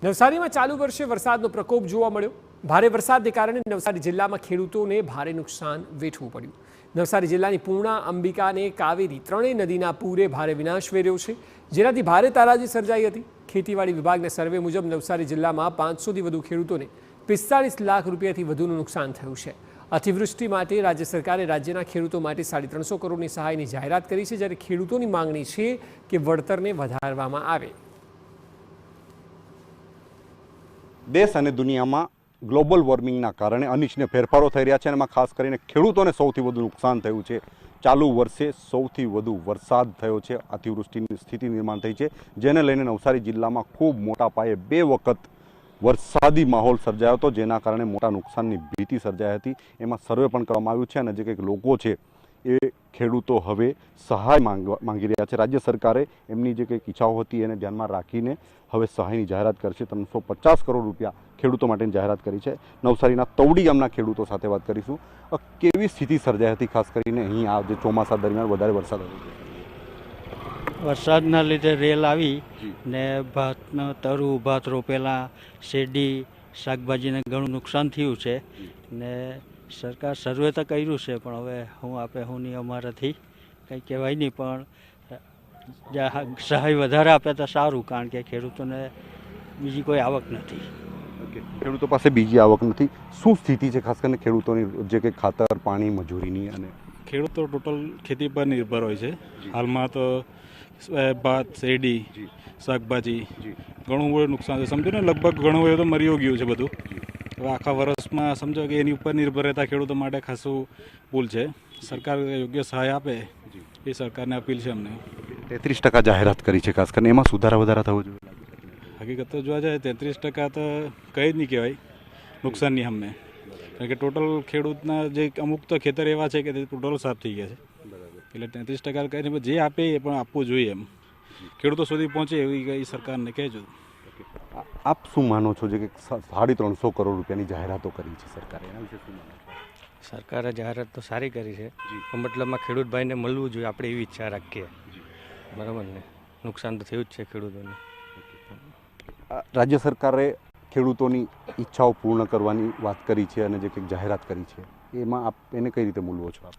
નવસારીમાં ચાલુ વર્ષે વરસાદનો પ્રકોપ જોવા મળ્યો। ભારે વરસાદને કારણે નવસારી જિલ્લામાં ખેડૂતોને ભારે નુકસાન વેઠવું પડ્યું। નવસારી જિલ્લાની પૂર્ણા, અંબિકા અને કાવેરી ત્રણેય નદીના પૂરે ભારે વિનાશ વેર્યો છે, જેનાથી ભારે તારાજી સર્જાઈ હતી। ખેતીવાડી વિભાગના સર્વે મુજબ નવસારી જિલ્લામાં 500થી વધુ ખેડૂતોને 45 લાખ રૂપિયાથી વધુનું નુકસાન થયું છે। અતિવૃષ્ટિ માટે રાજ્ય સરકારે રાજ્યના ખેડૂતો માટે 350 કરોડની સહાયની જાહેરાત કરી છે, જ્યારે ખેડૂતોની માંગણી છે કે વળતરને વધારવામાં આવે। દેશ અને દુનિયામાં ગ્લોબલ વોર્મિંગના કારણે અનિચ્છનીય ફેરફારો થઈ રહ્યા છે અને એમાં ખાસ કરીને ખેડૂતોને સૌથી વધુ નુકસાન થયું છે। ચાલુ વર્ષે સૌથી વધુ વરસાદ થયો છે, અતિવૃષ્ટિની સ્થિતિ નિર્માણ થઈ છે, જેને લઈને નવસારી જિલ્લામાં ખૂબ મોટા પાયે 2 વખત વરસાદી માહોલ સર્જાયો હતો, જેના કારણે મોટા નુકસાનની ભીતિ સર્જાઈ હતી। એમાં સર્વે પણ કરવામાં આવ્યું છે અને જે કંઈક લોકો છે એ ખેડૂતો હવે સહાય માંગી રહ્યા છે। રાજ્ય સરકારે એમની જે કંઈક ઈચ્છાઓ હતી એને ધ્યાનમાં રાખીને હવે સહાયની જાહેરાત કરશે। 350 કરોડ રૂપિયા ખેડૂતો માટેની જાહેરાત કરી છે। નવસારીના તવડી ગામના ખેડૂતો સાથે વાત કરીશું। કેવી સ્થિતિ સર્જાઈ હતી, ખાસ કરીને અહીં આ જે ચોમાસા દરમિયાન વધારે વરસાદ હતો? વરસાદના લીધે રેલ આવી ને તરુ ભાત રોપેલા, શેરડી, શાકભાજીને ઘણું નુકસાન થયું છે ને સરકાર સર્વે તો કર્યું છે, પણ હવે હું આપે હું નહીં, અમારાથી કંઈ કહેવાય નહીં, પણ સહાય વધારે આપે તો સારું, કારણ કે ખેડૂતોને બીજી કોઈ આવક નથી। ખેડૂતો પાસે બીજી આવક નથી, શું સ્થિતિ છે ખાસ કરીને ખેડૂતોની, જે કે ખાતર, પાણી, મજૂરીની? અને ખેડૂતો ટોટલ ખેતી પર નિર્ભર હોય છે। હાલમાં તો ભાત, શેરડી, શાકભાજી ઘણું બધું નુકસાન છે। સમજો ને લગભગ ઘણું બધું તો મરી ગયું છે બધું। હવે આખા વર્ષમાં સમજો કે એની ઉપર નિર્ભર રહેતા ખેડૂતો માટે ખાસું ભૂલ છે। સરકાર યોગ્ય સહાય આપે એ સરકારને અપીલ છે અમને। 33% જાહેરાત કરી છે, ખાસ કરીને એમાં સુધારા વધારા થવો જોઈએ? હકીકત તો જોવા જાય 33% તો કંઈ જ નહીં કહેવાય નુકસાનની અમને, કારણ કે ટોટલ ખેડૂતના જે અમુક તો ખેતર એવા છે કે તે ટોટલ સાફ થઈ ગયા છે, એટલે 33% કંઈ નહીં, જે આપે એ પણ આપવું જોઈએ, એમ ખેડૂતો સુધી પહોંચે એવી કઈ સરકારને કહેજો। આપ શું માનો છો જે કે 350 કરોડ રૂપિયાની જાહેરાતો કરી છે સરકારે, એના વિશે શું માનો છો? સરકારે જાહેરાત તો સારી કરી છે, મતલબમાં ખેડૂત ભાઈને મળવું જોઈએ, આપણે એવી ઈચ્છા રાખીએ, બરાબર ને? નુકસાન તો થયું જ છે ખેડૂતોને। રાજ્ય સરકારે ખેડૂતોની ઈચ્છાઓ પૂર્ણ કરવાની વાત કરી છે અને જે કંઈક જાહેરાત કરી છે, એમાં આપ એને કઈ રીતે મૂલવો છો આપ?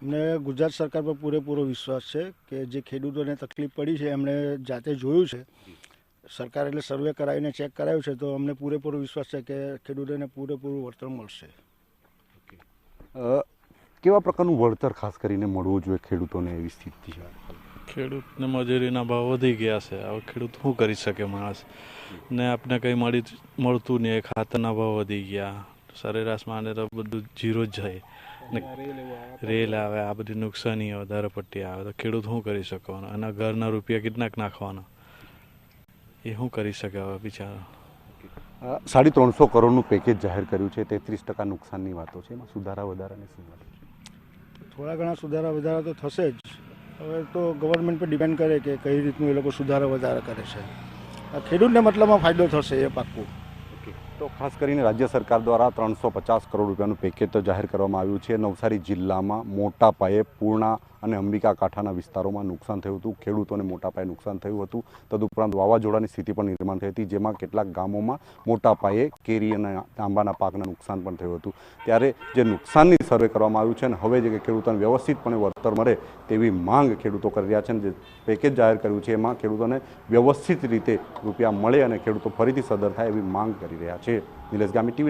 અમને ગુજરાત સરકાર પર પૂરેપૂરો વિશ્વાસ છે કે જે ખેડૂતોને તકલીફ પડી છે એમણે જાતે જોયું છે, સરકાર એટલે સર્વે કરાવીને ચેક કરાવ્યું છે, તો અમને પૂરેપૂરો વિશ્વાસ છે કે ખેડૂતોને પૂરેપૂરું વળતર મળશે। કેવા પ્રકારનું વળતર ખાસ કરીને મળવું જોઈએ ખેડૂતોને, એવી સ્થિતિ છે? ખેડૂતને મજૂરીના ભાવ વધી ગયા છે, હવે ખેડૂત શું કરી શકે માણસ, ને આપણે કંઈ મળતું નહીં, ખાતરના ભાવ વધી ગયા, સરેરાશમાં આને તો બધું જીરો જ જાય, રેલ આવે, આ બધી નુકસાની વધારે પડતી આવે, તો ખેડૂત શું કરી શકવાનો? અને ઘરના રૂપિયા કેટલાક નાખવાના, એ શું કરી શકે હવે બિચારા? 350 કરોડનું પેકેજ જાહેર કર્યું છે, 33% નુકસાનની વાતો છે, એમાં સુધારા વધારાની શું વાત? થોડા ઘણા સુધારા વધારા તો થશે જ, હવે તો ગવર્મેન્ટ પર ડિપેન્ડ કરે કે કઈ રીતનું એ લોકો સુધારા વધારા કરે છે। ખેડૂતને મતલબમાં ફાયદો થશે એ પાક્કું। તો ખાસ કરીને રાજ્ય સરકાર દ્વારા 350 કરોડ રૂપિયાનું પેકેજ તો જાહેર કરવામાં આવ્યું છે। નવસારી જિલ્લામાં મોટા પાયે પૂર્ણા અને અંબિકા કાંઠાના વિસ્તારોમાં નુકસાન થયું હતું, ખેડૂતોને મોટા પાયે નુકસાન થયું હતું। તદુપરાંત વાવાઝોડાની સ્થિતિ પણ નિર્માણ થઈ હતી, જેમાં કેટલાક ગામોમાં મોટા પાયે કેરી અને આંબાના પાકને નુકસાન પણ થયું હતું। ત્યારે જે નુકસાનની સર્વે કરવામાં આવ્યું છે અને હવે જે ખેડૂતોને વ્યવસ્થિતપણે વળતર મળે તેવી માંગ ખેડૂતો કરી રહ્યા છે, અને જે પેકેજ જાહેર કર્યું છે એમાં ખેડૂતોને વ્યવસ્થિત રીતે રૂપિયા મળે અને ખેડૂતો ફરીથી સદ્ધર થાય એવી માંગ કરી રહ્યા છે। નિલેશ ગામી, TV